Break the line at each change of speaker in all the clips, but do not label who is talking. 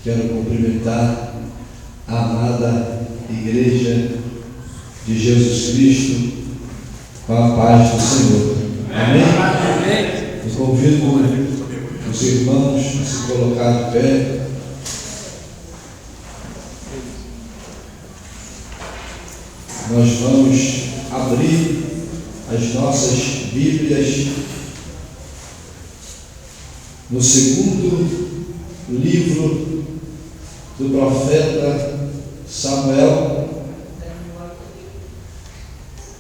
Quero cumprimentar a amada Igreja de Jesus Cristo com a paz do Senhor. Amém? Eu convido os irmãos a se colocar de pé. Nós vamos abrir as nossas Bíblias no segundo livro do profeta Samuel,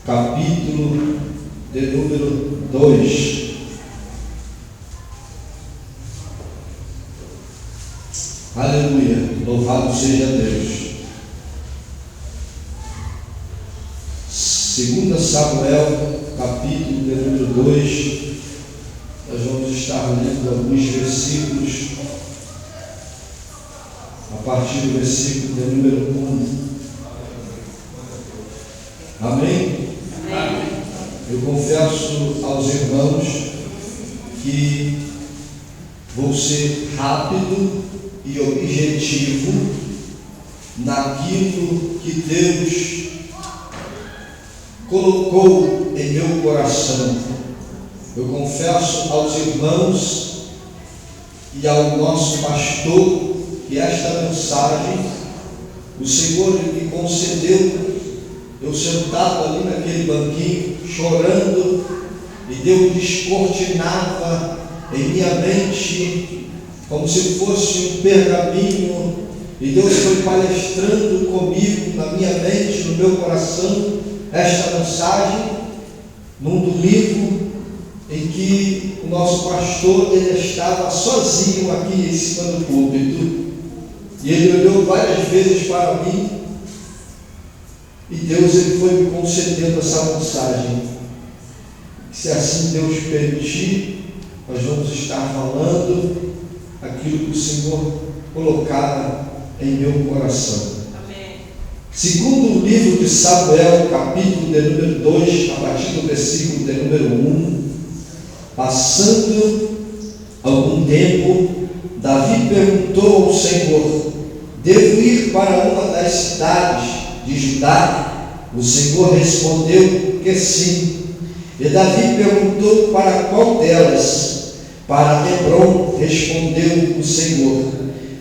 capítulo de número 2. Aleluia, louvado seja Deus. 2 Samuel, capítulo de número 2, nós vamos estar lendo alguns versículos, a partir do versículo de número 1. Amém? Amém. Eu confesso aos irmãos que vou ser rápido e objetivo naquilo que Deus colocou em meu coração. Eu confesso aos irmãos e ao nosso pastor que esta mensagem o Senhor me concedeu. Eu sentado ali naquele banquinho, chorando, e Deus descortinava em minha mente como se fosse um pergaminho, e Deus foi palestrando comigo na minha mente, no meu coração, esta mensagem, num domingo em que o nosso pastor ele estava sozinho aqui em cima do púlpito, e ele olhou várias vezes para mim, e Deus ele foi me concedendo essa mensagem. Se assim Deus permitir, nós vamos estar falando aquilo que o Senhor colocara em meu coração. Segundo o livro de Samuel, capítulo de número 2, a partir do versículo de número 1, passando algum tempo, Davi perguntou ao Senhor: devo ir para uma das cidades de Judá? O Senhor respondeu que sim. E Davi perguntou: para qual delas? Para Hebrom, respondeu o Senhor.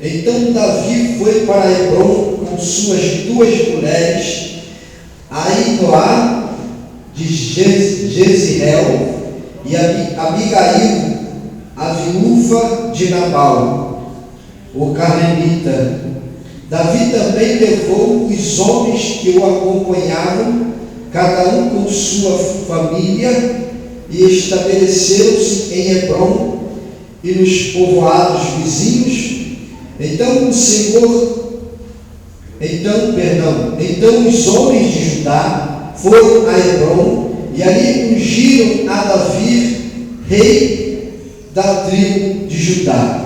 Então Davi foi para Hebrom com suas duas mulheres, Ainoá de Jezreel e Abigail, a viúva de Nabal, o carmelita. Davi também levou os homens que o acompanhavam, cada um com sua família, e estabeleceu-se em Hebrom e nos povoados vizinhos. Então os homens de Judá foram a Hebrom e ali ungiram a Davi, rei da tribo de Judá.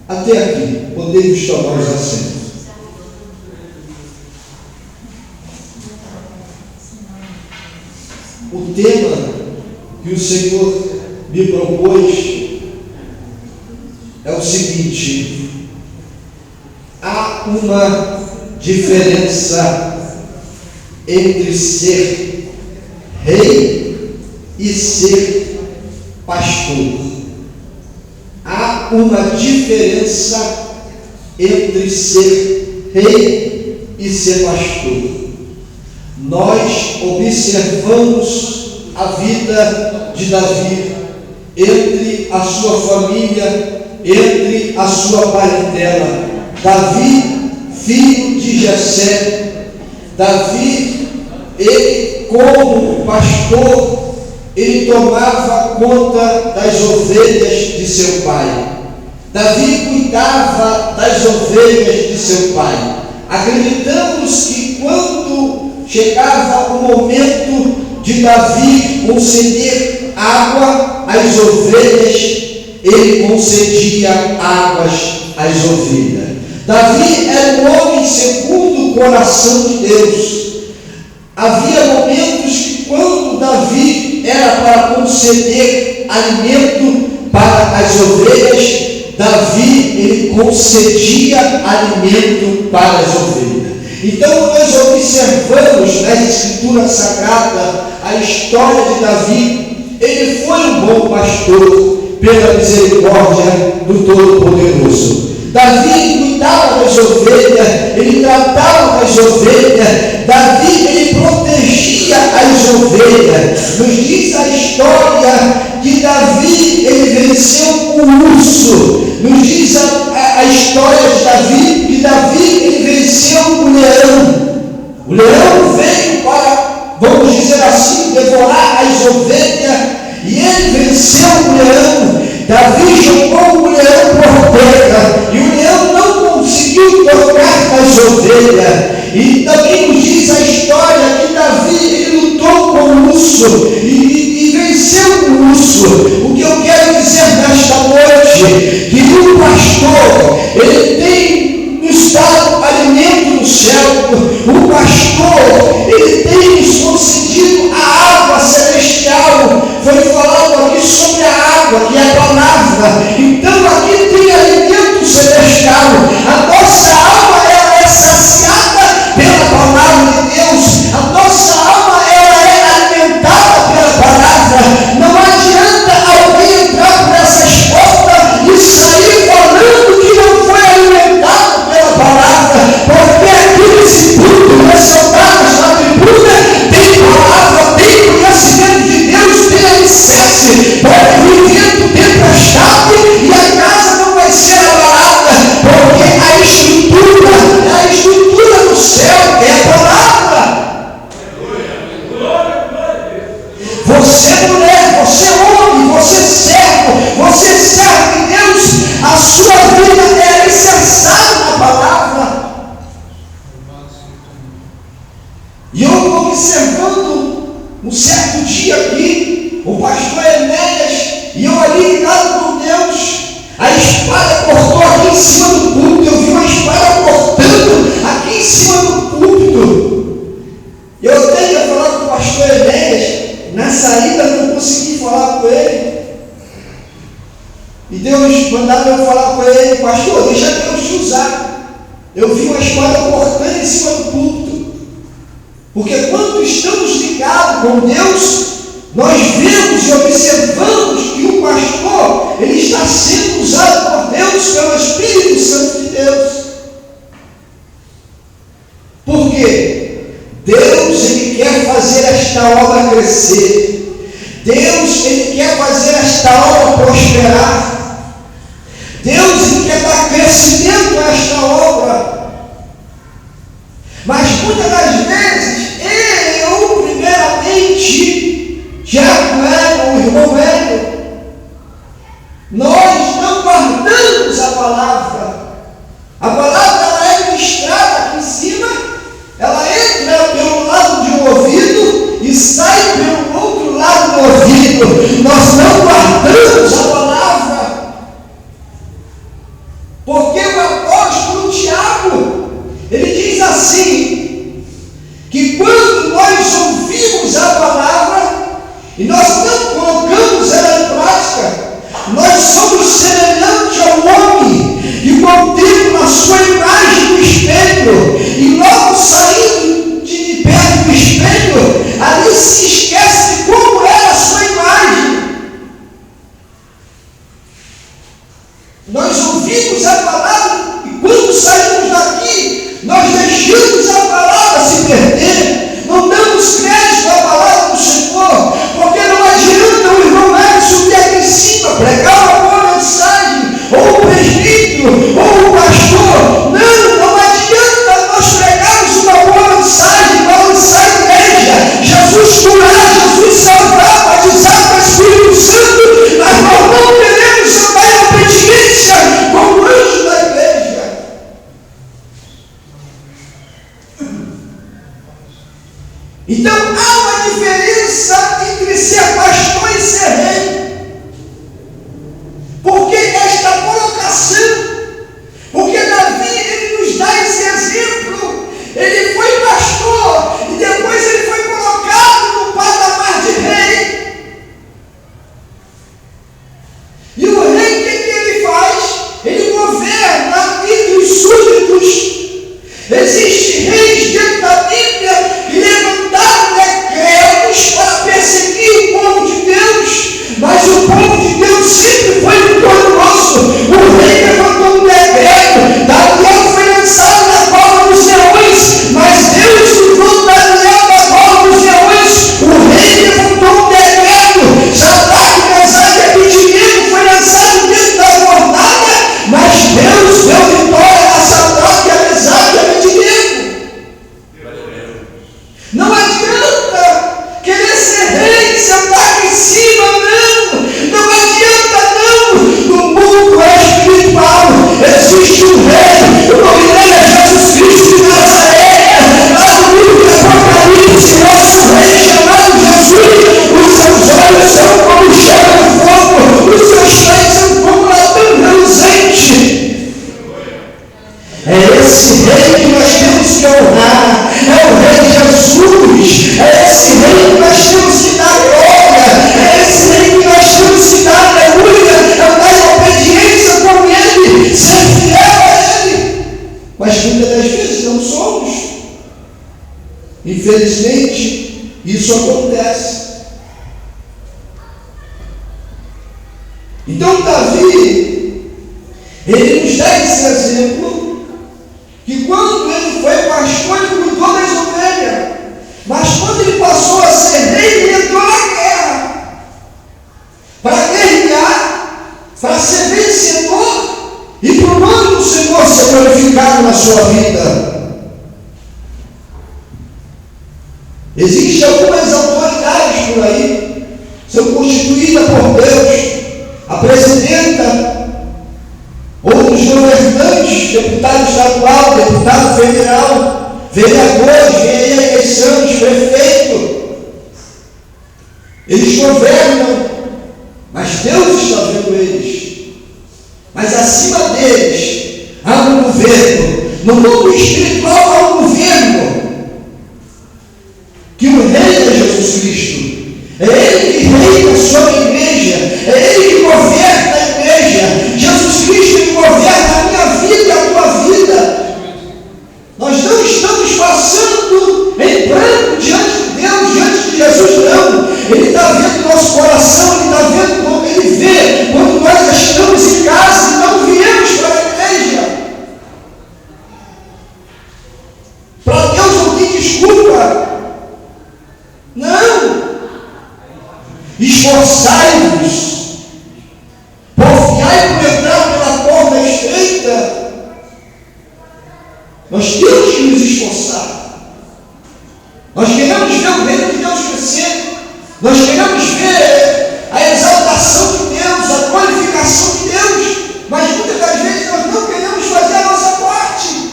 Até aqui, podemos tomar os assentos. O tema que o Senhor me propôs é o seguinte: há uma diferença entre ser rei e ser pastor. Há uma diferença entre ser rei e ser pastor. Nós observamos a vida de Davi, entre a sua família, entre a sua parentela. Davi, filho de Jessé. Davi, ele como pastor, ele tomava conta das ovelhas de seu pai. Davi cuidava das ovelhas de seu pai. Acreditamos que quando chegava o momento de Davi conceder água às ovelhas, ele concedia águas às ovelhas. Davi era um homem segundo o coração de Deus. Havia momentos que quando Davi era para conceder alimento, para as ovelhas, Davi, ele concedia alimento para as ovelhas. Então, nós observamos na Escritura Sagrada a história de Davi. Ele foi um bom pastor pela misericórdia do Todo-Poderoso. Davi cuidava das ovelhas, ele tratava das ovelhas, Davi ele protegia as ovelhas. Nos diz a história que Davi ele venceu o urso. Nos diz a história de Davi que Davi ele venceu o leão. O leão veio para, vamos dizer assim, devorar as ovelhas, e ele venceu o leão. Davi jogou o leão por terra, e o leão não conseguiu tocar nas ovelhas. E também nos diz a história que Davi ele lutou com o urso e venceu o urso. O que eu quero dizer nesta noite, que o pastor ele tem nos dado alimento no céu. O pastor ele tem nos concedido a água celestial. Foi falado aqui sobre a água, que é a palavra. Então aqui tem alimento celestial. A nossa alma ela é saciada pela palavra de Deus. A nossa alma ela é alimentada pela palavra. Não adianta alguém entrar por essas portas e sair falando que não foi alimentado pela palavra, porque aqui nesse culto, ressaltados na tribuna, tem palavra, tem conhecimento de Deus, tem alicerce, pode vir vento tempestade e a casa não vai ser abalada, porque a estrutura do céu é a palavra. Você mulher, você homem, você servo de Deus, a sua vida é alicerçada na palavra. E eu observando um certo dia aqui, o pastor Enéas, e eu ali ligado com Deus, a espada cortou aqui em cima do púlpito, eu vi uma espada cortando aqui em cima do púlpito. Eu tentei falar com o pastor Enéas, na saída eu não consegui falar com ele. E Deus mandava eu falar com ele, pastor, deixa Deus te usar. Eu vi uma espada cortando em cima do púlpito. Porque quando estamos ligados com Deus, nós vemos e observamos que o pastor, ele está sendo usado por Deus, pelo Espírito Santo de Deus. Por quê? Deus, ele quer fazer esta obra crescer. Deus, ele quer fazer esta obra prosperar. Deus, ele quer dar crescimento a esta obra. Mas muitas das vezes, eu primeiramente, Tiago Hélio, o irmão Hélio, nós não guardamos a palavra. A palavra ela é ministrada aqui em cima, ela entra pelo lado de um ouvido e sai pelo outro lado do ouvido. Nós não guardamos a palavra. Porque o apóstolo Tiago, ele diz assim, que quando nós ouvimos a palavra e nós não colocamos ela em prática, nós somos semelhantes ao homem e contempla a sua imagem no espelho, e logo saindo de perto do espelho, ali se esquece de como era a sua imagem. Nós ouvimos a palavra e quando saímos daqui, nós deixamos a palavra se perder, não damos crédito à palavra do Senhor, porque não adianta o irmão Hélio subir aqui em cima, pregar uma boa mensagem, ou o presbítero, ou o pastor. Não adianta nós pregarmos uma boa mensagem, balançar a igreja, Jesus curar, Jesus salvar, batizar com o Espírito Santo, mas nós não queremos andar em obediência como anjo da igreja. Então há uma diferença entre ser pastor e ser rei. Porque esta colocação, porque Davi ele nos dá esse exemplo, ele foi pastor e depois ele foi colocado no patamar de rei. E Infelizmente, isso acontece. Então, Davi, ele nos dá esse exemplo, que quando ele foi pastor, ele cuidou das ovelhas, mas quando ele passou a ser rei, ele entrou na guerra, para guerrear, para ser vencedor, e para o nome do Senhor ser glorificado na sua vida. Existem algumas autoridades por aí, são constituídas por Deus, a presidenta, ou os governantes, deputado estadual, deputado federal, vereadores, vem aí a eleição de prefeito. Eles governam, mas Deus está vendo eles. Mas acima deles há um governo. No mundo espiritual há um governo, que o rei é Jesus Cristo. É Ele que reina sobre a igreja, é Ele que governa a igreja. Jesus Cristo que governa a minha vida e a tua vida. Nós não estamos passando em branco diante de Deus, diante de Jesus, não. Ele está vendo o nosso coração, Ele está vendo como Ele vê quando nós estamos em casa e não viemos para a igreja. Para Deus não tem desculpa. Não! Esforçai-vos, porfiai por entrar pela porta estreita. Nós temos que nos esforçar. Nós queremos ver o reino de Deus crescer. Nós queremos ver a exaltação de Deus, a glorificação de Deus. Mas muitas das vezes nós não queremos fazer a nossa parte.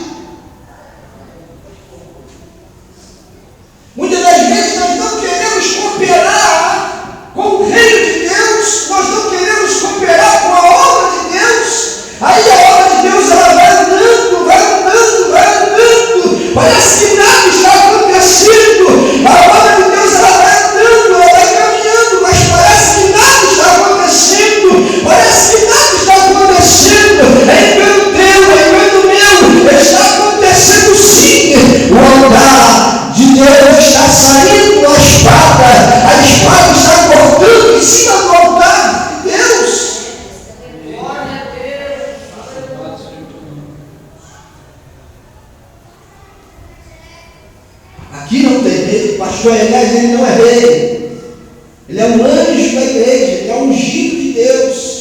Muitas das vezes nós não queremos cooperar com o reino de Deus, nós não queremos cooperar com a obra de Deus. Aí a obra de Deus ela vai andando, vai andando, vai andando. Parece que nada está acontecendo. A obra de Deus ela vai andando, ela vai caminhando, mas parece que nada está acontecendo. Parece que nada está acontecendo. É engano teu, é engano meu. Está acontecendo sim. O andar de Deus está saindo a espada está cortando em cima do altar de Deus. Aqui não tem rei, o pastor Elias, ele não é rei, ele é um anjo da igreja, ele é um ungido de Deus.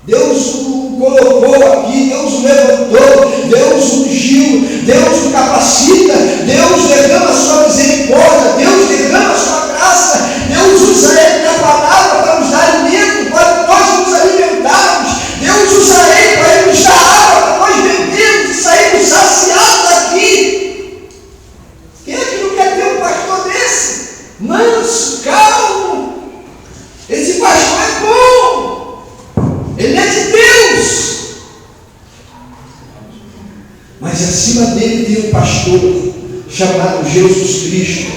Deus o colocou aqui, Deus o levantou, Deus o ungiu, Deus o capacita, Deus derrama a sua misericórdia, Deus derrama a sua graça, Deus usa ele na palavra para nos dar alimento, para nós nos alimentarmos, Deus usa ele para ele nos dar água, para nós bebermos e sairmos saciados daqui. Quem é que não quer ter um pastor desse? Manso, calmo. Esse pastor é bom. Ele é de Deus. Mas acima dele tem um pastor chamado Jesus Cristo.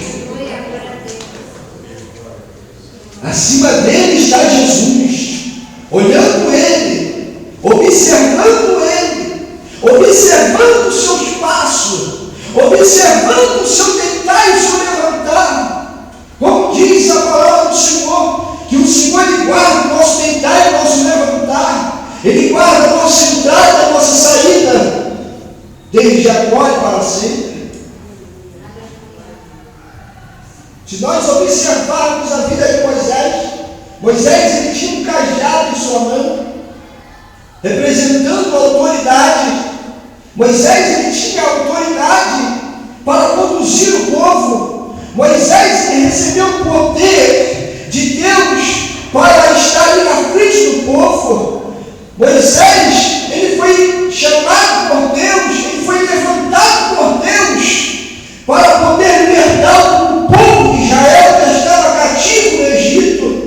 Acima dele está Jesus, olhando ele, observando ele, observando o seu espaço, observando o seu deitar e o seu levantar. Como diz a palavra do Senhor, que o Senhor ele guarda o nosso deitar e o nosso levantar, ele guarda a nossa entrada e a nossa saída, desde agora e para sempre. Se nós observarmos a vida de Moisés ele tinha um cajado em sua mão, representando a autoridade. Moisés ele tinha autoridade para conduzir o povo. Moisés ele recebeu o poder de Deus para estar ali na frente do povo. Moisés ele foi chamado por Deus, ele foi levantado por Deus para poder libertar o povo de Israel que estava cativo no Egito.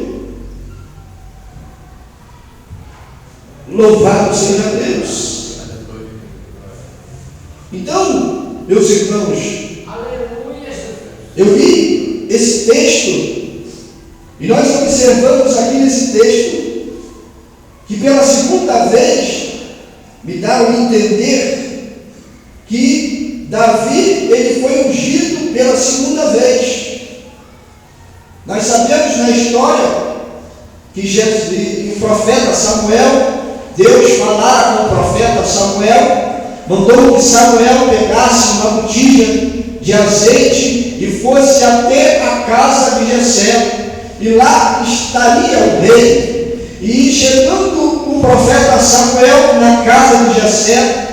Louvado seja Deus. Então, meus irmãos, eu li esse texto e nós observamos aqui nesse texto que pela segunda vez me dá a entender que Davi ele foi ungido pela segunda vez. Nós sabemos na história que o profeta Samuel, Deus falara com o profeta Samuel, mandou que Samuel pegasse uma botija de azeite e fosse até a casa de Jessé, e lá estaria o rei. E chegando o profeta Samuel na casa de Jessé,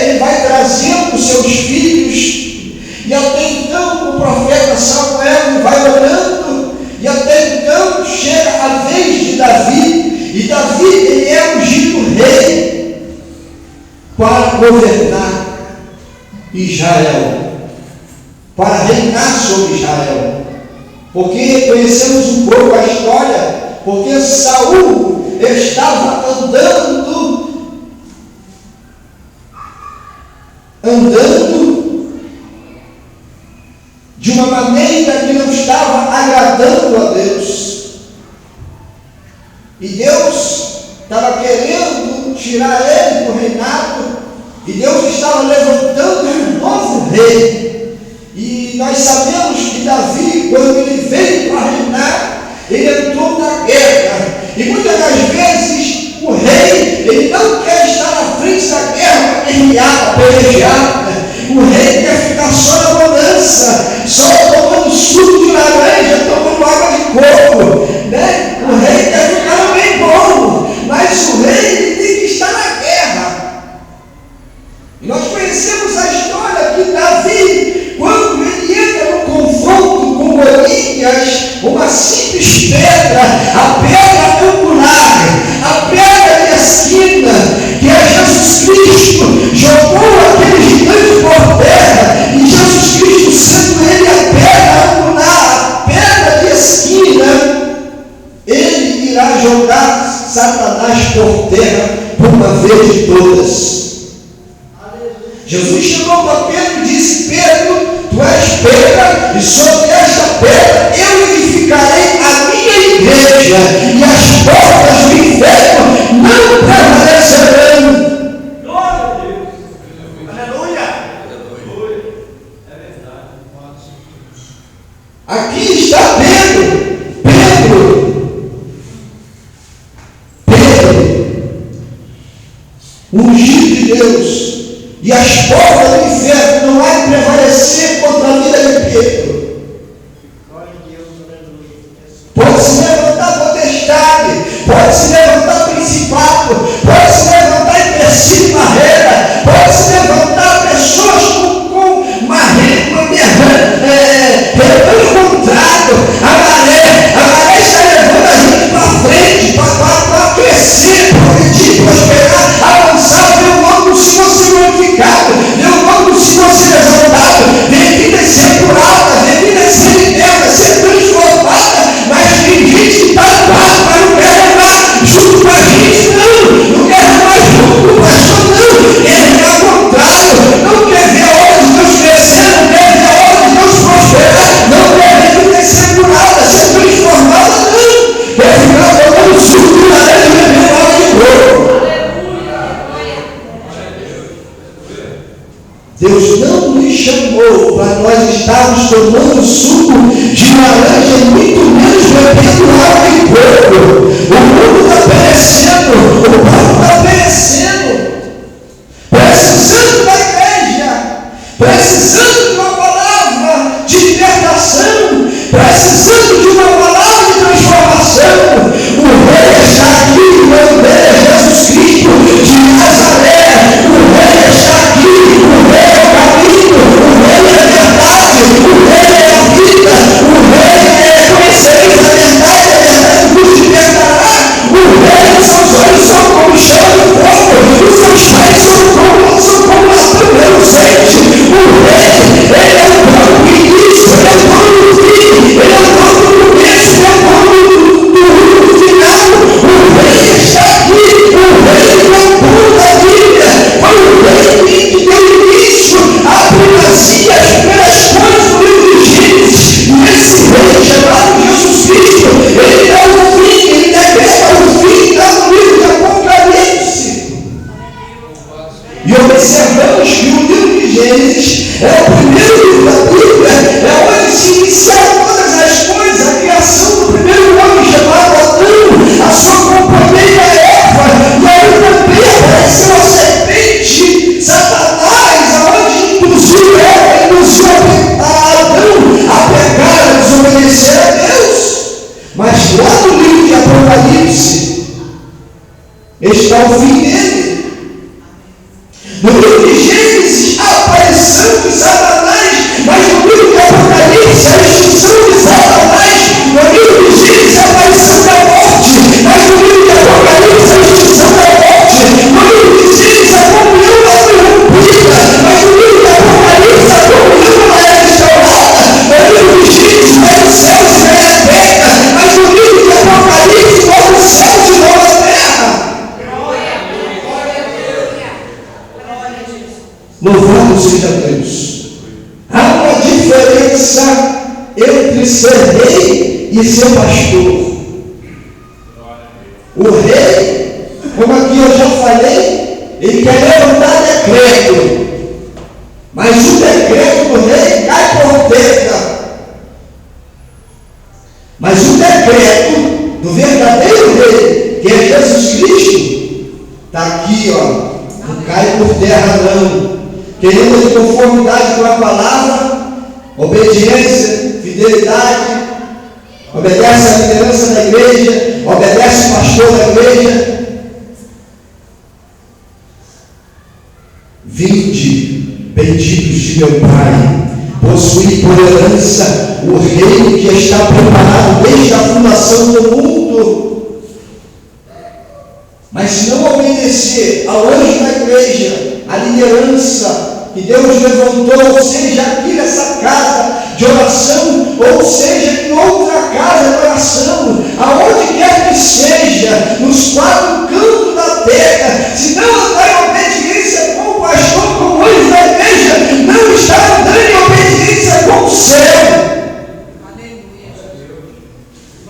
ele vai trazendo os seus filhos, e até então o profeta Samuel vai orando, e até então chega a vez de Davi, e Davi ele é ungido rei para governar Israel, para reinar sobre Israel. Porque conhecemos um pouco a história, porque Saul estava andando de uma maneira que não estava agradando a Deus, e Deus estava querendo tirar ele do reinado, e Deus estava levantando um novo rei. E nós sabemos que Davi, quando ele veio para reinar, ele entrou na guerra, e muitas das vezes o rei, ele não quer estar à frente da guerra para guerrear, para pelejar. O rei quer ficar só na bonança, só tomando suco de laranja, tomando água de coco, né? O rei quer ficar bem bom, mas o rei ele tem que estar na guerra. E nós conhecemos a história que Davi, quando ele entra no confronto com Golias, uma simples pedra, a pedra angular, a pedra mesquina, que é Jesus Cristo, jogou aquele gigante por terra, e Jesus Cristo, sendo ele a pedra angular, a pedra mesquina, ele irá jogar Satanás por terra por uma vez de todas. Jesus chegou para Pedro e disse: Pedro, tu és pedra, e sobre esta pedra eu edificarei a minha igreja, e as portas do inferno não prevalecerão. Glória a Deus! Aleluia! É verdade. Aqui está Pedro, ungido de Deus, e as portas do inferno não há de prevalecer contra a vida de Pedro. Pode se levantar potestade, pode se levantar principado, pode se levantar empecilho, barreira, pode se levantar pessoas com rebanho contrário. A maré está levando a gente para frente, para crescer, progredir, prosperar, avançar, ver o nome do Senhor ser glorificado, ver o nome do Senhor ser exaltado, ver vida ser curada, ver vida ser liberta, ser transformada. Mas tem gente que está no barco, mas não quer remar junto com a gente, não quer remar junto com o pastor, não quer remar ao contrário, não quer ver a obra de Deus crescer, não quer ver a obra de Deus prosperar, não quer ver vida ser curada, ser transformada, não quer ficar tomando suco de laranja e bebendo água de coco. Deus não nos chamou para nós estarmos tomando suco de laranja e muito menos bebendo água de coco. O mundo está perecendo, o povo está perecendo, precisando da igreja, precisando de uma palavra de libertação, precisando de uma palavra de transformação. O rei está aqui, o nome dele é Jesus Cristo de Nazaré. O rei está aqui, o rei é o caminho, o rei é a verdade, o rei é a vida, o rei é conhecereis a verdade vos libertará. O rei, seus olhos são como chama de fogo, os seus pés são como latão reluzente. O rei, ele é o pão do início, ele é o pão do Apocalipse está o fim dele. No livro de Gênesis, a aparição de Satanás, mas no livro de Apocalipse, a extinção de Satanás. No livro de Gênesis, a aparição da morte, mas no livro de Apocalipse, a extinção da morte. No livro de Gênesis, a comunhão não foi rompida, mas no livro de Apocalipse, a comunhão não é restaurada. No livro de Gênesis, vai o céu e vai a terra, mas no livro de Apocalipse, vai o céu e vai a terra. Louvado seja Deus. Há uma diferença entre ser rei e ser pastor. O rei, como aqui eu já falei, ele quer levantar decreto, mas o decreto do rei cai por terra. Mas o decreto do verdadeiro rei, que é Jesus Cristo, está aqui, ó, não cai por terra não. Queremos de conformidade com a palavra, obediência, fidelidade, obedece à liderança da igreja, obedece ao pastor da igreja. Vinde, benditos de meu Pai, possuí por herança o reino que está preparado desde a fundação do mundo. Mas se não obedecer ao anjo da igreja, a liderança que Deus levantou, seja aqui nessa casa de oração, ou seja em outra casa de oração, aonde quer que seja, nos quatro cantos da terra, se não andar em obediência com o pastor, com o anjo da igreja, não está andando em obediência com o céu. Aleluia.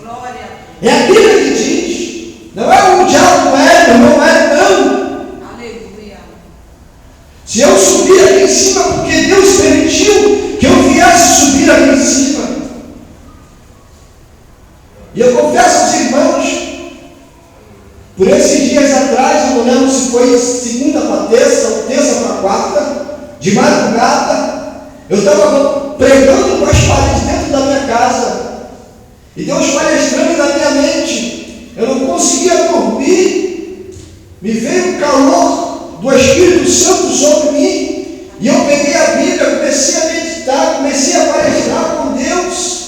Glória. É aquilo que diz, não é o diabo, não é não. Se eu subir aqui em cima, porque Deus permitiu que eu viesse subir aqui em cima. E eu confesso aos irmãos, por esses dias atrás, eu não lembro se foi segunda para terça ou terça para quarta, de madrugada, eu estava pregando com as paredes dentro da minha casa. E Deus palestrando na minha mente. Eu não conseguia dormir. Me veio o calor do Espírito Santo sobre mim, e eu peguei a Bíblia, comecei a meditar, comecei a palestrar com Deus,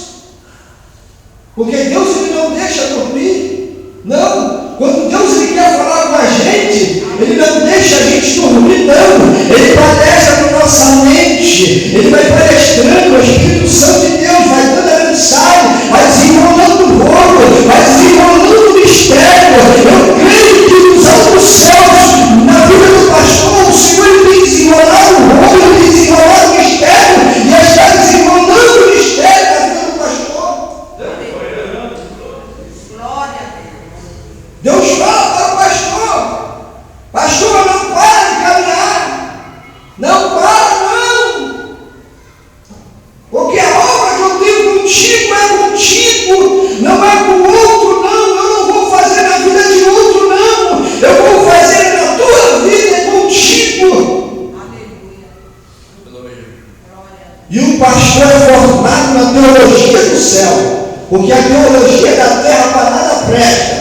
porque Deus ele não deixa dormir, não. Quando Deus ele quer falar com a gente, ele não deixa a gente dormir, não. Ele palestra na nossa mente, ele vai palestrando, o Espírito Santo de Deus vai dando a mensagem, vai desenrolando o rolo, vai desenrolando o mistério. Eu creio que nos altos céus, na vida do pastor, o Senhor ele tem desenrolado o rolo, ele tem desenrolado o mistério, e está desenrolando o mistério na vida do pastor. Glória a Deus. Deus fala para o pastor: pastor, não para de caminhar, não para, não, porque a obra que eu tenho contigo é contigo, não é com o outro, não. Eu não vou fazer na vida de outro, não, eu vou fazer na tua vida, é contigo. Aleluia. E o pastor é formado na teologia do céu, porque a teologia da terra para nada presta,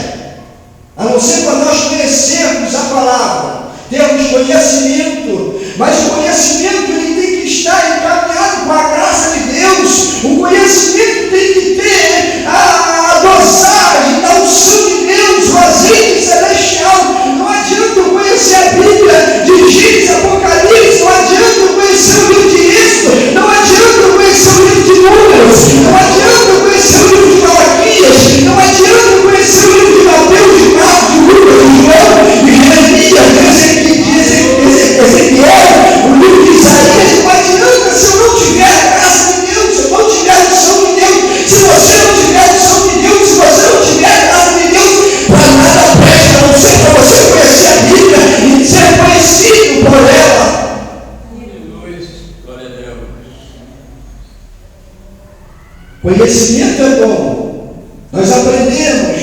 a não ser para nós conhecermos a palavra, termos conhecimento. Mas o conhecimento ele tem que estar encaminhado com a graça de Deus. O conhecimento tem que ter a dosagem da unção de Deus, o azeite celestial. Não adianta eu conhecer a Bíblia de Gênesis, Apocalipse, não adianta eu conhecer o livro de Êxodo, não adianta eu conhecer o livro de Números, não adianta eu conhecer o livro de Malaquias, não adianta eu conhecer o livro de Mateus, de Marcos, de Lucas, de João, de Jeremias, Ezequiel, o livro de Isaías. Não adianta se eu não tiver a graça de Deus, se eu não tiver a unção de Deus, se você não tiver a unção de Deus, se você não tiver a graça de Deus, para nada presta, a não ser para você conhecer a Bíblia e ser conhecido por ela. Glória a Deus. Conhecimento é bom, nós aprendemos.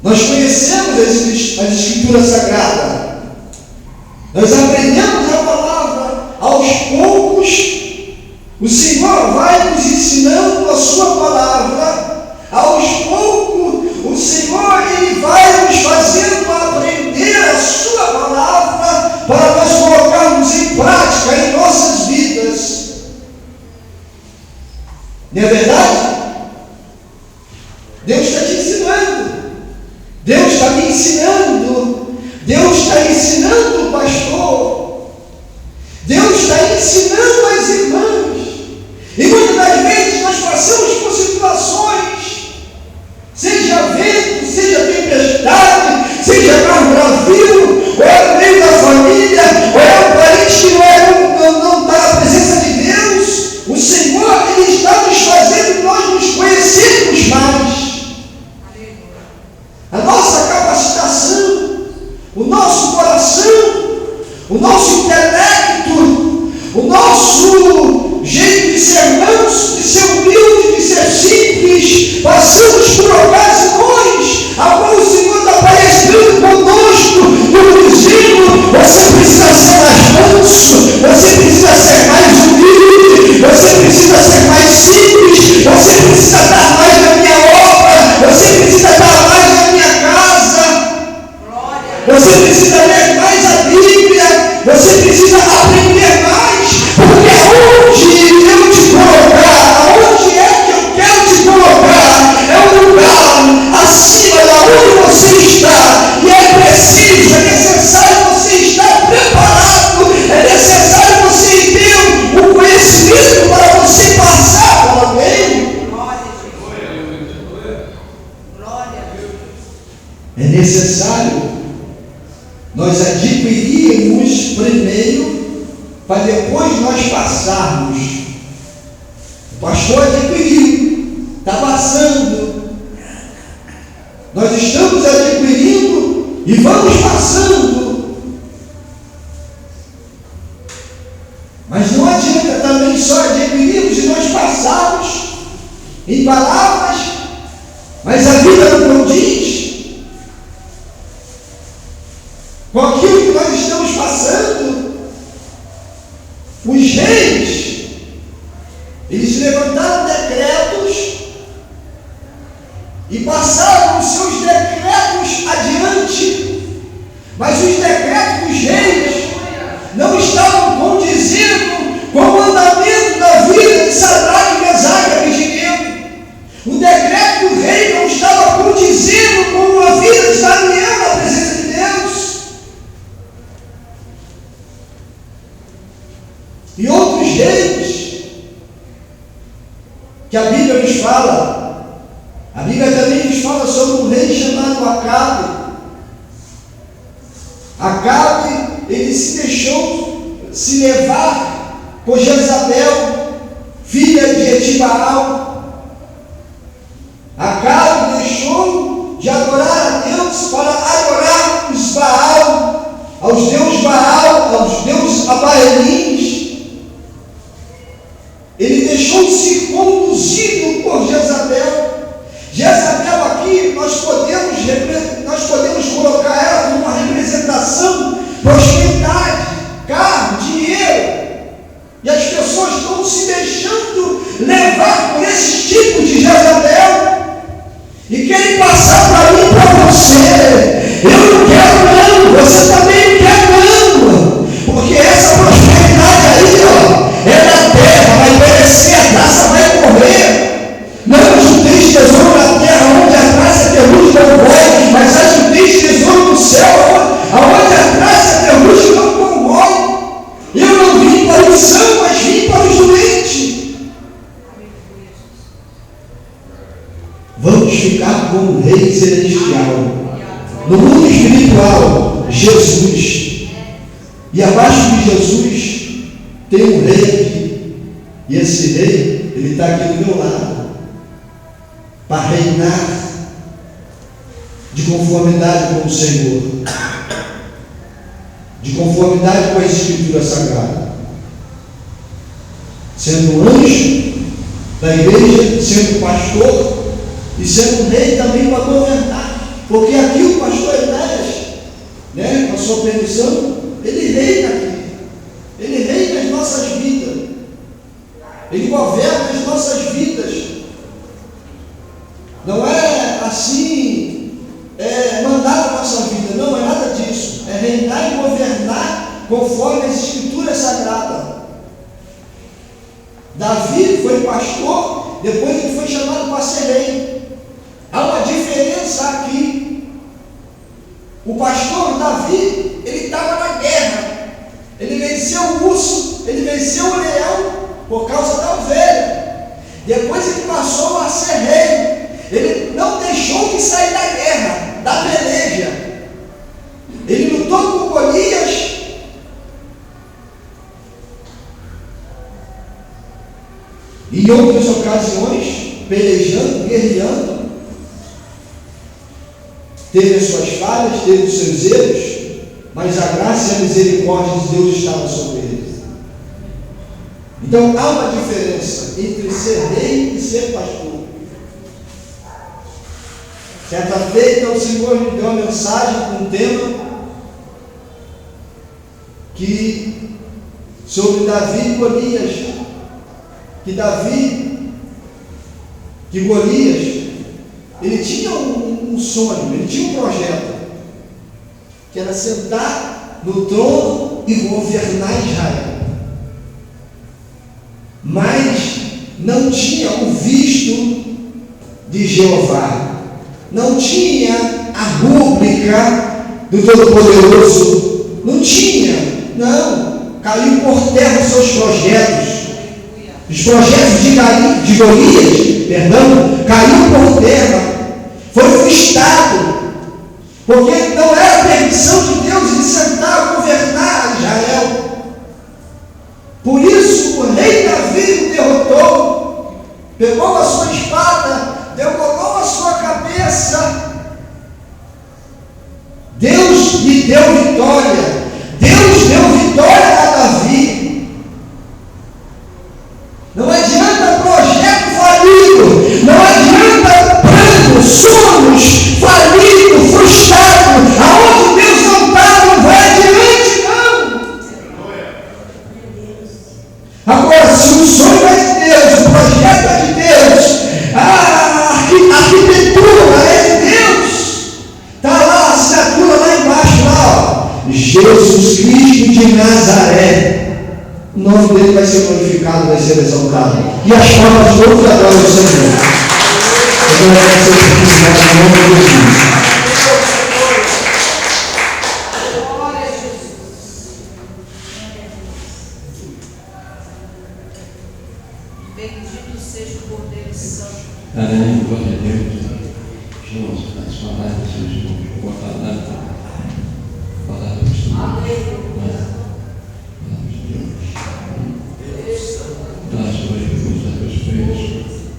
Nós conhecemos as Escrituras Sagradas, nós aprendemos a palavra, aos poucos o Senhor vai nos ensinando a sua palavra. Não é verdade? Deus está te ensinando. Deus está me ensinando. Deus está ensinando o pastor. Deus está ensinando as irmãs. E muitas das vezes nós passamos por situações, seja vento, seja tempestade, seja carro bravio, ou é no meio da família, ou é um parente que não está na presença de Deus. O Senhor, Ele está nos fazendo nós nos conhecermos mais. A nossa capacitação, o nosso coração, o nosso intelecto, o nosso jeito de ser manso, de ser humilde, de ser simples, passamos por ocasiões aonde o Senhor está palestrando conosco, nos dizendo: você precisa ser mais manso, você precisa ser mais humilde, você precisa ser mais simples, você precisa dar mais na minha obra, você precisa dar mais na minha casa, você precisa ler mais a Bíblia, você precisa aprender mais, porque aonde eu te colocar, aonde é que eu quero te colocar, é um lugar acima da onde você está, e é preciso, é necessário você estar preparado, é necessário você ter o conhecimento para você passar para alguém. É necessário nós adquirirmos primeiro, para depois nós passarmos. O pastor adquiriu, está passando. Nós estamos adquirindo e vamos passando. Mas não adianta também só adquirirmos e nós passarmos em palavras, mas a vida não condiz com aquilo que nós estamos passando. Os reis, eles levantaram decretos e passaram os seus decretos adiante, mas os decretos dos reis não estavam condizendo com o mandamento da vida de Sadraque, Mesaque e Abednego. O decreto do rei não estava condizendo com a vida de Daniel na presença de Deus. E outros reis que a Bíblia nos fala, a Bíblia também nos fala sobre um rei chamado Acabe. Acabe, ele se deixou se levar por Jezabel, filha de Etibaal. Acabe deixou de adorar a Deus para adorar os Baal, aos deuses Baal, aos deuses Abaelins. Ele deixou de ser conduzido por Jezabel. Jezabel aqui nós podemos colocar ela como uma representação, prosperidade, carro, dinheiro. E as pessoas estão se deixando levar por esse tipo de Jezabel e querem passar para mim e para você. Eu não quero não, você também não quer não, porque essa prosperidade aí, é da terra, vai perecer, a taça vai morrer. Não junteis tesouro na terra, onde a traça e a luz não corrói, mas ajunteis tesouro no céu, aonde a traça e a luz não corrói. Eu não vim para o são, mas vim para o doente. Vamos ficar com o Rei Celestial. No mundo espiritual, Jesus. E abaixo de Jesus tem um rei aqui. E esse rei, ele está aqui do meu lado, para reinar de conformidade com o Senhor, de conformidade com a Escritura Sagrada, sendo um anjo da igreja, sendo pastor e sendo um rei também para governar, porque aqui o pastor Enéas, com a sua permissão, ele reina aqui, ele reina as nossas vidas, ele governa as nossas vidas. Não é assim, mandar a nossa vida, não é nada disso, é reinar e governar conforme as Escrituras Sagradas. Davi foi pastor tornou, depois ele foi chamado para ser rei. Há uma diferença aqui. O pastor Davi, ele estava na guerra, ele venceu o urso, ele venceu o leão, por causa da ovelha. Depois ele passou a ser rei. Ele não deixou de sair da guerra, da peleja. Ele lutou com Golias. Em outras ocasiões, pelejando, guerreando, teve as suas falhas, teve os seus erros, mas a graça e a misericórdia de Deus estava sobre ele. Então há uma diferença entre ser rei e ser pastor. Certa feita o Senhor me deu uma mensagem com um tema sobre Davi e Golias. Que Golias, ele tinha um sonho, ele tinha um projeto, que era sentar no trono e governar Israel. Mas não tinha o visto de Jeová, não tinha a rúbrica do Todo-Poderoso, não tinha, caiu por terra os seus projetos. Os projetos de Golias, caiu por terra, foi frustrado, porque não era a permissão de Deus de sentar a governar Israel. Por isso o rei Davi o derrotou, pegou a sua espada, derrubou a sua cabeça. Deus lhe deu vitória, Deus deu vitória a Davi. Não adianta projeto falido, não adianta plano, sonhos falido, frustrado, aonde Deus não está, não vai adiante, não. Agora, se o sonho é de Deus, o projeto é de Deus, a arquitetura é de Deus, está lá a assinatura lá embaixo, lá, ó, Jesus Cristo de Nazaré. O nome dele vai ser glorificado, vai ser exaltado. E as formas todas adoram o Senhor. Eu vou agradecer a oportunidade em nome de Jesus.
Glória a Jesus. Bendito seja o Cordeiro Santo.
Amém, glória a Deus. Irmãos, as palavras dos irmãos, boa palavra. Palavra do Senhor.
Amém.
Nós glorificamos a Deus por isso,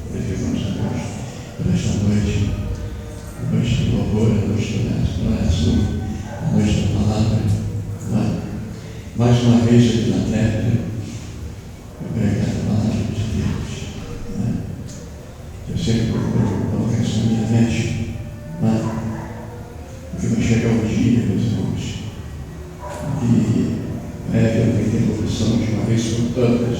glorificamos a Deus por esta noite, a noite do louvor, a noite do oração, a noite da palavra. Mais uma vez aqui na terra, eu pregar a palavra de Deus. Eu sempre coloco isso na minha mente, porque vai chegar o dia, meus irmãos, e eu tenho interrupção de uma vez por todas.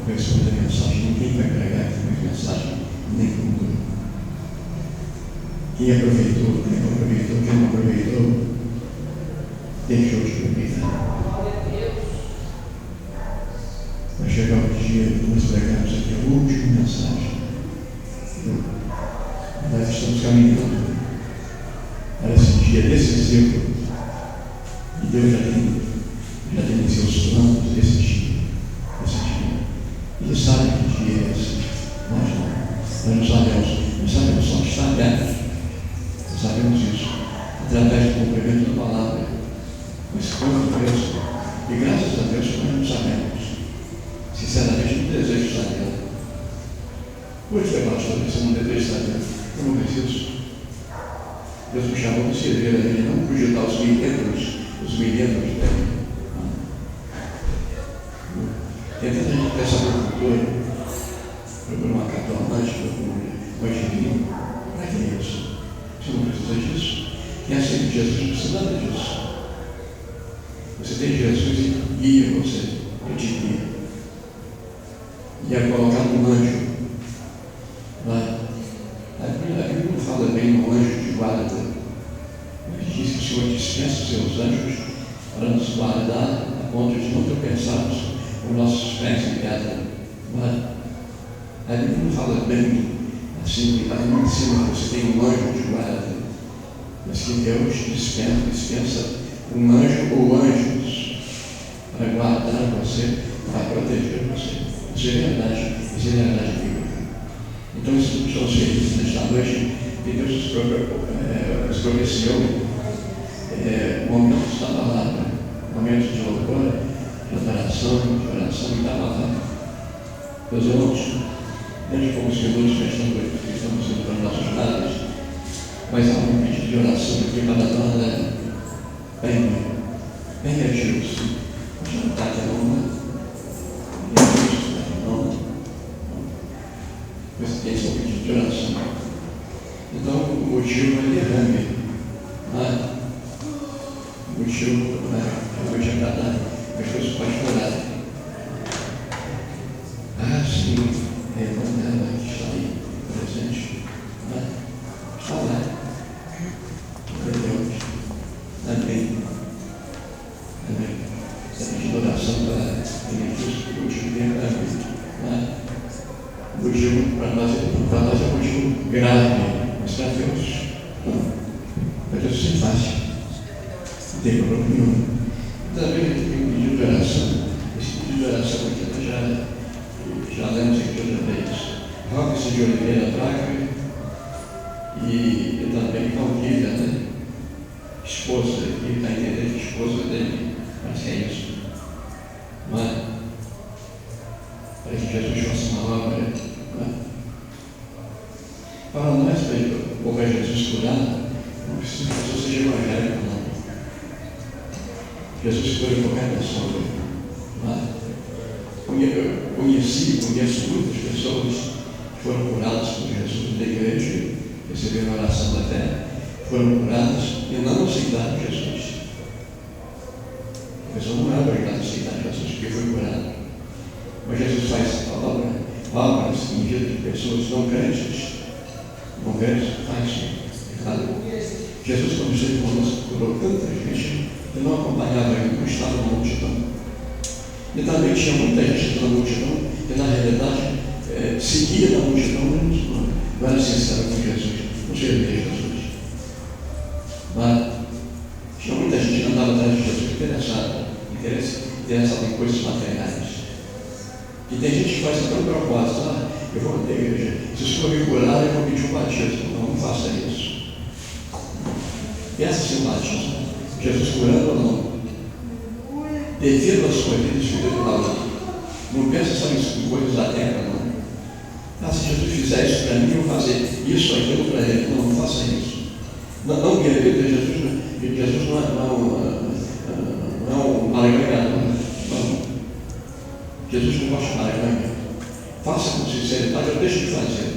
Sobre a mensagem, ninguém vai pregar a mensagem nenhuma. Quem aproveitou, quem não aproveitou, deixou de aproveitar. Vai chegar o dia que nós pregamos aqui a última mensagem. Nós estamos caminhando para esse dia decisivo. E Deus já tem em seus planos esse dia. Ele sabe que dia é esse. Nós não sabemos só que está aberto. Nós sabemos isso através do cumprimento da palavra. Mas como Deus, e graças a Deus nós não sabemos. Sinceramente, não desejo saber. Hoje é pastor, você não deseja saber. Eu não preciso. Deus me chamou de servir a Ele, não projetar os milímetros dele. Tem tanta gente que essa agricultura, procura uma cartomante, procura um engenheiro. Para que isso? Você não precisa disso. Quem aceita Jesus não precisa nada disso. Você tem Jesus e guia você, ele te guia. E é colocado um anjo. A Bíblia não fala bem no anjo de guarda, mas diz que o Senhor dispensa os seus anjos para nos guardar a ponto de não tropeçarmos os nossos pés em pedra. A Bíblia não fala bem assim, ali em cima você tem um anjo de guarda, mas que Deus dispensa um anjo ou anjos para guardar você, para proteger você. Isso é verdade bíblica. Então, isso são os feitos nesta noite, que Deus nos propiciou momentos da palavra, momentos de louvor, de adoração, de oração e da palavra. Meus irmãos, desde como os minutos nesta noite que estamos indo para nossos lares, mas há um pedido de oração aqui para a dona bem reagir-se. Já não está aqui não. Esse é o pedido de oração. Então, o motivo é derrame. O motivo é hoje agradável. As pessoas podem orar. Sim, a irmã dela que está aí presente. Está lá. Deus. Amém. Está pedindo oração para ele que o motivo derrame. O motivo para nós é um motivo grave, mas para Deus não. Para Deus isso é fácil. Não tem problema nenhum. Também tem um pedido de oração. Esse pedido de oração aqui já lemos aqui outra vez. Robson de Oliveira Braga e também Valquíria, né? Esposa, ele está entendendo que esposa dele, mas é isso. Para que Jesus faça uma obra. Para nós, para o ver Jesus curado, não precisa que a pessoa seja evangélica, não. Jesus cura qualquer pessoa. Conheço muitas pessoas que foram curadas por Jesus da igreja, receberam a oração da fé, foram curadas e não aceitaram Jesus. A pessoa não é obrigada a aceitar Jesus porque foi curada. Mas Jesus faz obras em vida de pessoas não crentes, faz errado. Jesus, quando esteve conosco, curou tanta gente que não acompanhava ele, não estava na multidão. E também tinha muita gente na multidão que, na realidade, seguia na multidão, não era sincero com Jesus, não servia Jesus. Mas tinha muita gente que andava atrás de Jesus interessada em coisas materiais. E tem gente que faz até um propósito, eu vou na igreja, se o senhor me curar, eu vou pedir um batismo. Não faça isso. Peça seu batismo. Jesus curando ou não? Defenda a sua vida espiritual. Não pensa só em coisas da terra, não. Se Jesus fizer isso para mim, eu vou fazer isso, aquilo para ele. Não faça isso. Não querer Jesus não é um alegador. Não. Jesus não gosta de alegador. Faça com sinceridade, eu deixo de fazer.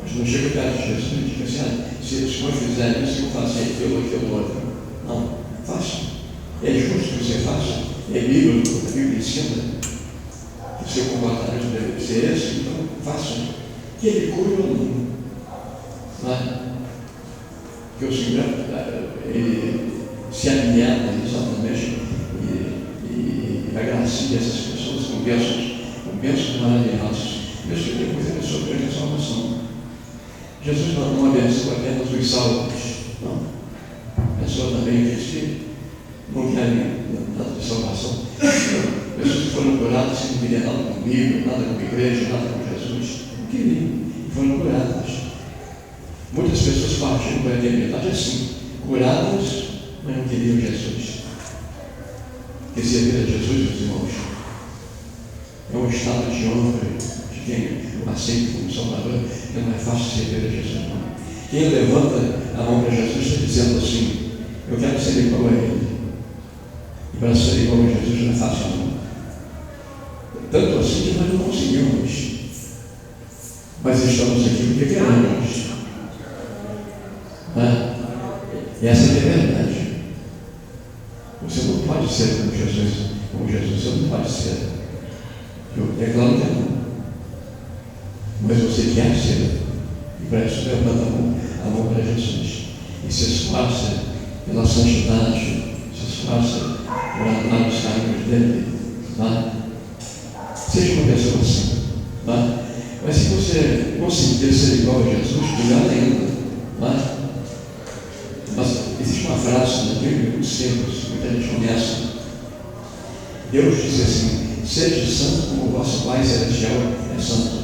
Mas não chega perto de Jesus e diga assim, se o senhor fizer isso, eu vou fazer aquilo outro. Não. Faça. É justo que você faça. É bíblico, a Bíblia ensina que o seu comportamento deve ser esse, então faça. Que ele cure ou não. Que o Senhor ele se alinhava exatamente e agracia essas pessoas com bênçãos maravilhosas. Deus que depois a pessoa perde a salvação. Jesus não abençoa apenas os salvos. Não. A pessoa também diz que não querem nada de salvação. Pessoas que foram curadas sem querer nada comigo, nada com a igreja, nada com Jesus. Não queriam e foram curadas. Muitas pessoas partiram para a eternidade assim, curadas, mas não queriam Jesus. Receber a Jesus, meus irmãos, é um estado de honra de quem aceita como Salvador. Não é fácil receber a Jesus, não. Quem levanta a mão para Jesus está dizendo assim, eu quero ser igual a Ele. E para ser igual a Jesus não é fácil, não. Tanto assim que nós não conseguimos. Mas estamos aqui porque queremos. Essa é a verdade. Você não pode ser como Jesus, você não pode ser. É claro que não. Mas você quer ser. E para isso levanta a mão para Jesus. E se esforça pela santidade, se esforça por andar nos caminhos dele. Seja uma pessoa assim. Né? Mas se você conseguir ser igual a Jesus, melhor ainda. Né? Mas existe uma frase na Bíblia, muito simples, muita gente conhece. Deus diz assim: seja santo como o vosso Pai Celestial é santo.